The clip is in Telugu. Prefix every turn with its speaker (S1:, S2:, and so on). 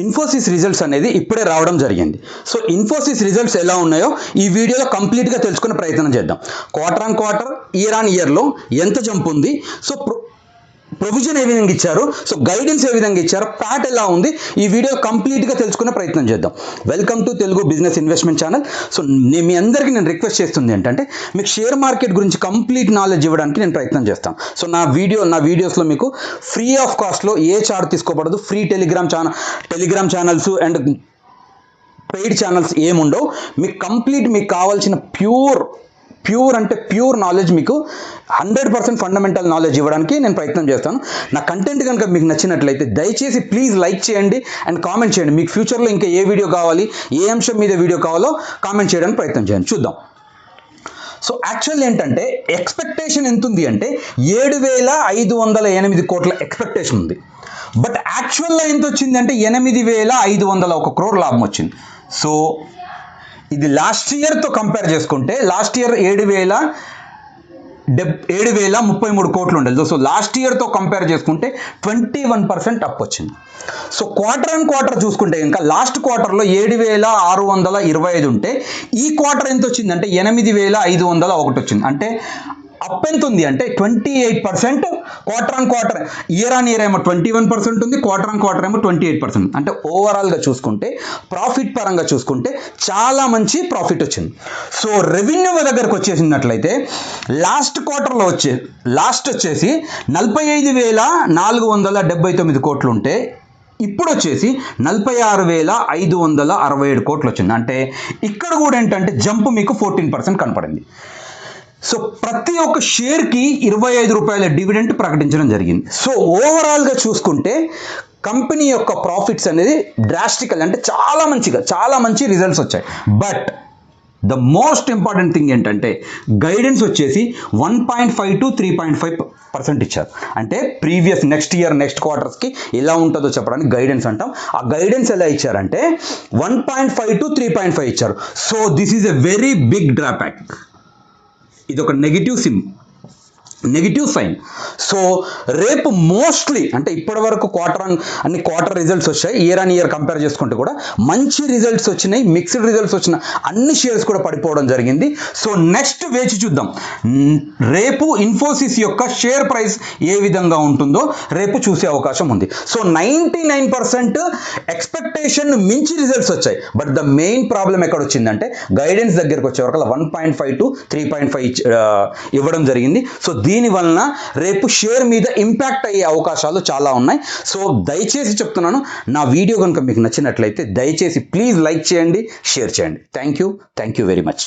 S1: ఇన్ఫోసిస్ రిజల్ట్స్ అనేది ఇప్పుడే రావడం జరిగింది. సో ఇన్ఫోసిస్ రిజల్ట్స్ ఎలా ఉన్నాయో ఈ వీడియోలో కంప్లీట్గా తెలుసుకునే ప్రయత్నం చేద్దాం. Quarter on quarter, year on ఇయర్లో ఎంత జంప్ ఉంది, సో ప్రొవిజన్ ఏ విధంగా ఇచ్చారు, సో గైడెన్స్ ఏ విధంగా ఇచ్చారు, ప్యాట్ ఎలా ఉంది, ఈ వీడియో కంప్లీట్గా తెలుసుకునే ప్రయత్నం చేద్దాం. Welcome to Telugu business investment channel. So మీ అందరికీ నేను రిక్వెస్ట్ చేస్తుంది ఏంటంటే మీకు షేర్ మార్కెట్ గురించి కంప్లీట్ నాలెడ్జ్ ఇవ్వడానికి నేను ప్రయత్నం చేస్తాను. సో నా వీడియోస్లో మీకు ఫ్రీ ఆఫ్ కాస్ట్లో ఏ చార్ట్ తీసుకోబడదు, free Telegram channels and paid channels ఏముండవు. మీకు కావాల్సిన ప్యూర్ నాలెడ్జ్, మీకు 100% ఫండమెంటల్ నాలెడ్జ్ ఇవ్వడానికి నేను ప్రయత్నం చేస్తాను. నా కంటెంట్ కనుక మీకు నచ్చినట్లయితే దయచేసి ప్లీజ్ లైక్ చేయండి అండ్ కామెంట్ చేయండి. మీకు ఫ్యూచర్లో ఇంకా ఏ వీడియో కావాలి, ఏ అంశం మీద వీడియో కావాలో కామెంట్ చేయడానికి ప్రయత్నం చేయండి. చూద్దాం. సో యాక్చువల్ ఏంటంటే ఎక్స్పెక్టేషన్ ఎంత ఉంది అంటే 7,508 కోట్ల ఎక్స్పెక్టేషన్ ఉంది. బట్ యాక్చువల్గా ఎంత వచ్చింది అంటే 8,501 crore లాభం వచ్చింది. సో ఇది లాస్ట్ ఇయర్తో కంపేర్ చేసుకుంటే లాస్ట్ ఇయర్ 7,033 కోట్లు ఉండేది. సో లాస్ట్ ఇయర్తో కంపేర్ చేసుకుంటే 21% అప్ వచ్చింది. సో క్వార్టర్ ఆన్ క్వార్టర్ చూసుకుంటే ఇంకా లాస్ట్ క్వార్టర్లో 7,625 ఉంటే ఈ క్వార్టర్ ఎంత వచ్చిందంటే 8,501 వచ్చింది. అంటే అప్ ఎంత ఉంది అంటే 28%. Quarter on quarter, year on year ఏమో 21% ఉంది, క్వార్టర్ ఆన్ క్వార్టర్ ఏమో 28%. అంటే ఓవరాల్గా చూసుకుంటే ప్రాఫిట్ పరంగా చూసుకుంటే చాలా మంచి ప్రాఫిట్ వచ్చింది. సో రెవెన్యూ దగ్గరకు వచ్చేసినట్లయితే లాస్ట్ క్వార్టర్లో వచ్చేసి 45,479 కోట్లు ఉంటే ఇప్పుడు వచ్చేసి 46,567 కోట్లు వచ్చింది. అంటే ఇక్కడ కూడా ఏంటంటే జంప్ మీకు 14% కనపడింది. సో ప్రతి ఒక్క షేర్కి 25 రూపాయల డివిడెంట్ ప్రకటించడం జరిగింది. సో ఓవరాల్గా చూసుకుంటే కంపెనీ యొక్క ప్రాఫిట్స్ అనేది డ్రాస్టికల్, అంటే చాలా మంచి రిజల్ట్స్ వచ్చాయి. But the most important thing ఏంటంటే గైడెన్స్ వచ్చేసి 1.5 to 3.5% ఇచ్చారు. అంటే ప్రీవియస్ నెక్స్ట్ క్వార్టర్స్కి ఎలా ఉంటుందో చెప్పడానికి గైడెన్స్ అంటాం. ఆ గైడెన్స్ ఎలా ఇచ్చారంటే 1.5 to 3.5 ఇచ్చారు. So this is a very big drawback. ఇది ఒక నెగిటివ్ సైన్. సో రేపు మోస్ట్లీ అంటే ఇప్పటి వరకు క్వార్టర్ రిజల్ట్స్ వచ్చాయి. ఇయర్ ఆన్ ఇయర్ కంపేర్ చేసుకుంటే కూడా మంచి రిజల్ట్స్ వచ్చినాయి, మిక్స్డ్ రిజల్ట్స్ వచ్చిన అన్ని షేర్స్ కూడా పడిపోవడం జరిగింది. సో నెక్స్ట్ వేచి చూద్దాం. రేపు ఇన్ఫోసిస్ యొక్క షేర్ ప్రైస్ ఏ విధంగా ఉంటుందో రేపు చూసే అవకాశం ఉంది. సో 99% ఎక్స్పెక్టేషన్ మించి రిజల్ట్స్ వచ్చాయి. బట్ ద మెయిన్ ప్రాబ్లం ఎక్కడ వచ్చిందంటే గైడెన్స్ దగ్గరకు వచ్చే వరకు 1.5 to 3.5 ఇవ్వడం జరిగింది. సో దీని వలన రేపు షేర్ మీద ఇంపాక్ట్ అయ్యే అవకాశాలు చాలా ఉన్నాయి. సో దయచేసి చెప్తున్నాను, నా వీడియో కనుక మీకు నచ్చినట్లయితే దయచేసి ప్లీజ్ లైక్ చేయండి, షేర్ చేయండి. Thank you very much.